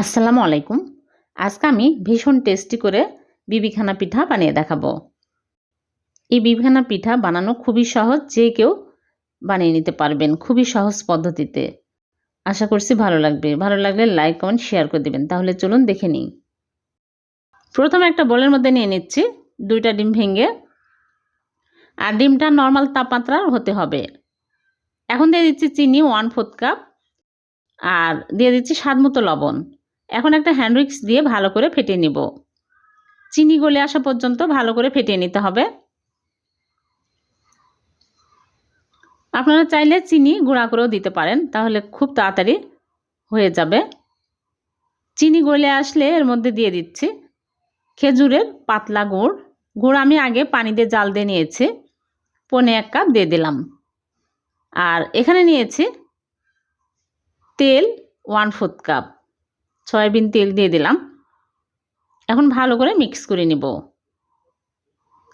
আসসালামু আলাইকুম। আজকে আমি ভীষণ টেস্টি করে বিবিখানা পিঠা বানিয়ে দেখাবো। এই বিবিখানা পিঠা বানানো খুবই সহজ, যে কেউ বানিয়ে নিতে পারবেন খুবই সহজ পদ্ধতিতে। আশা করছি ভালো লাগবে। ভালো লাগলে লাইক, কমেন্ট, শেয়ার করে দিবেন। তাহলে চলুন দেখে নিই। প্রথমে একটা বোলের মধ্যে নিয়ে নিচ্ছি 2টা ডিম ভেঙে, আর ডিমটা নর্মাল তাপমাত্রার হতে হবে। এখন দিয়ে দিচ্ছি চিনি 1/4 কাপ, আর দিয়ে দিচ্ছি স্বাদমতো লবণ। এখন একটা হ্যান্ড উইক্স দিয়ে ভালো করে ফেটিয়ে নিব। চিনি গলে আসা পর্যন্ত ভালো করে ফেটিয়ে নিতে হবে। আপনারা চাইলে চিনি গুঁড়া করেও দিতে পারেন, তাহলে খুব তাড়াতাড়ি হয়ে যাবে। চিনি গলে আসলে এর মধ্যে দিয়ে দিচ্ছি খেজুরের পাতলা গুড়। গুড় আমি আগে পানি দিয়ে জাল দিয়ে নিয়েছি, 1/4 কাপ দিয়ে দিলাম। আর এখানে নিয়েছি তেল 1/4 কাপ, সয়াবিন তেল দিয়ে দিলাম। এখন ভালো করে মিক্স করে নিব।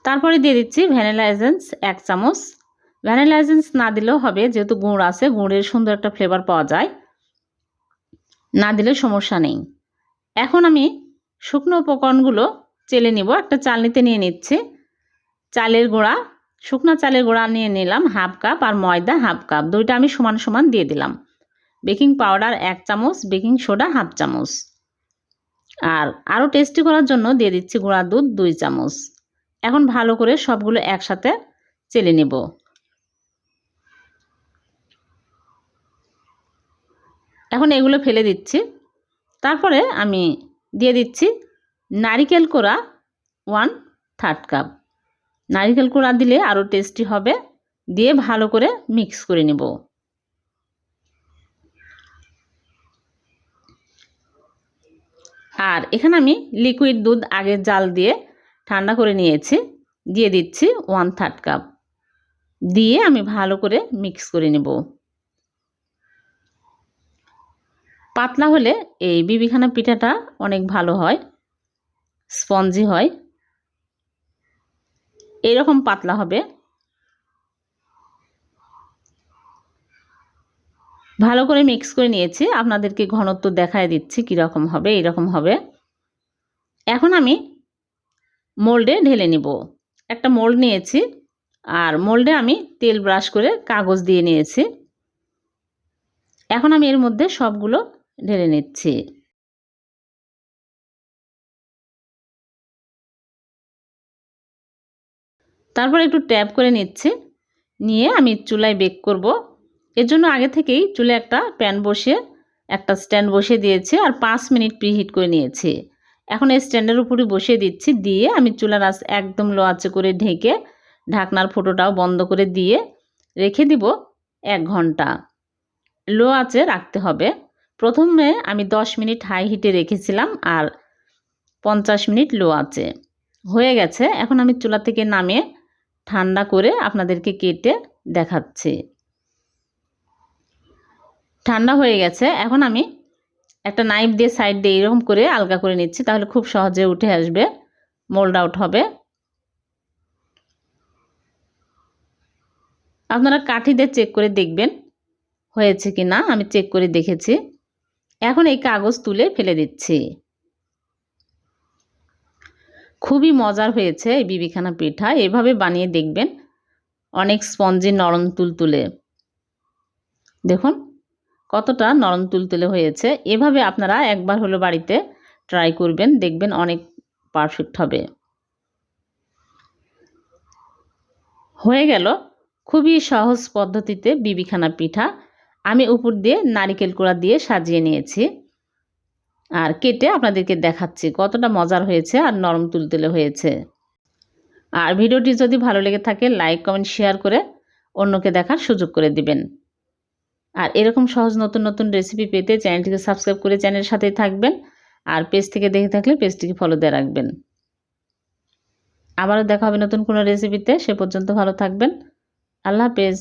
তারপরে দিয়ে দিচ্ছি ভ্যানিলা এসেন্স 1 চামচ। ভ্যানিলা এসেন্স না দিলেও হবে, যেহেতু গুড় আছে, গুড়ের সুন্দর একটা ফ্লেভার পাওয়া যায়, না দিলে সমস্যা নেই। এখন আমি শুকনো উপকরণগুলো চেলে নিব। একটা চালনিতে নিয়ে নিচ্ছি চালের গুঁড়া, শুকনো চালের গুঁড়া নিয়ে নিলাম 1/2 কাপ, আর ময়দা 1/2 কাপ। দুইটা আমি সমান সমান দিয়ে দিলাম। বেকিং পাউডার 1 চামচ, বেকিং সোডা 1/2 চামচ, আর আরও টেস্টি করার জন্য দিয়ে দিচ্ছি গুঁড়া দুধ 2 চামচ। এখন ভালো করে সবগুলো একসাথে চেলে নেব। এখন এগুলো ফেলে দিচ্ছি। তারপরে আমি দিয়ে দিচ্ছি নারিকেল কোড়া 1/3 কাপ। নারিকেল কোড়া দিলে আরও টেস্টি হবে। দিয়ে ভালো করে মিক্স করে নেব। আর এখানে আমি লিকুইড দুধ আগে জাল দিয়ে ঠান্ডা করে নিয়েছি, দিয়ে দিচ্ছি 1/3 কাপ। দিয়ে আমি ভালো করে মিক্স করে নেব। পাতলা হলে এই বিবিখানা পিঠাটা অনেক ভালো হয়, স্পঞ্জি হয়। এরকম পাতলা হবে। ভালো করে মিক্স করে নিয়েছি, আপনাদেরকে ঘনত্ব দেখায় দিচ্ছি কীরকম হবে। এইরকম হবে। এখন আমি মোল্ডে ঢেলে নিব। একটা মোল্ড নিয়েছি, আর মোল্ডে আমি তেল ব্রাশ করে কাগজ দিয়ে নিয়েছি। এখন আমি এর মধ্যে সবগুলো ঢেলে নিচ্ছি। তারপর একটু ট্যাপ করে নিচ্ছি, নিয়ে আমি চুলায় বেক করব। এর জন্য আগে থেকেই চুলে একটা প্যান বসিয়ে একটা স্ট্যান্ড বসিয়ে দিয়েছি, আর 5 মিনিট প্রিহিট করে নিয়েছি। এখন এই স্ট্যান্ডের উপরে বসিয়ে দিচ্ছি, দিয়ে আমি চুলার আঁচ একদম লো আঁচে করে ঢেকে ঢাকনার ফুটোটাও বন্ধ করে দিয়ে রেখে দিব 1 ঘন্টা। লো আঁচে রাখতে হবে। প্রথমে আমি 10 মিনিট হাই হিটে রেখেছিলাম, আর 50 মিনিট লো আঁচে। হয়ে গেছে। এখন আমি চুলা থেকে নামিয়ে ঠান্ডা করে আপনাদেরকে কেটে দেখাচ্ছি। ঠান্ডা হয়ে গেছে। এখন আমি একটা নাইফ দিয়ে সাইড দিয়ে এরকম করে আলগা করে নিচ্ছি, তাহলে খুব সহজে উঠে আসবে, মোল্ড আউট হবে। আপনারা কাঠি দিয়ে চেক করে দেখবেন হয়েছে কি না। আমি চেক করে দেখেছি। এখন এই কাগজ তুলে ফেলে দিচ্ছি। খুবই মজার হয়েছে এই বিবিখানা পিঠা। এভাবে বানিয়ে দেখবেন, অনেক স্পঞ্জি, নরম তুলতুলে। দেখুন কতটা নরম তুলতুলে হয়েছে। এভাবে আপনারা একবার হলো বাড়িতে ট্রাই করবেন, দেখবেন অনেক পারফেক্ট হবে। হয়ে গেল খুবই সহজ পদ্ধতিতে বিবিখানা পিঠা। আমি উপর দিয়ে নারিকেল কোড়া দিয়ে সাজিয়ে নিয়েছি, আর কেটে আপনাদেরকে দেখাচ্ছি কতটা মজার হয়েছে আর নরম তুলতুলে হয়েছে। আর ভিডিওটি যদি ভালো লেগে থাকে লাইক, কমেন্ট, শেয়ার করে অন্যকে দেখার সুযোগ করে দিবেন। আর এরকম সহজ নতুন নতুন রেসিপি পেতে চ্যানেলটিকে সাবস্ক্রাইব করে চ্যানেলের সাথেই থাকবেন। আর পেজ থেকে দেখে থাকলে পেজটিকে ফলো দিয়ে রাখবেন। আবারও দেখা হবে নতুন কোনো রেসিপিতে। সে পর্যন্ত ভালো থাকবেন। আল্লাহ হাফেজ।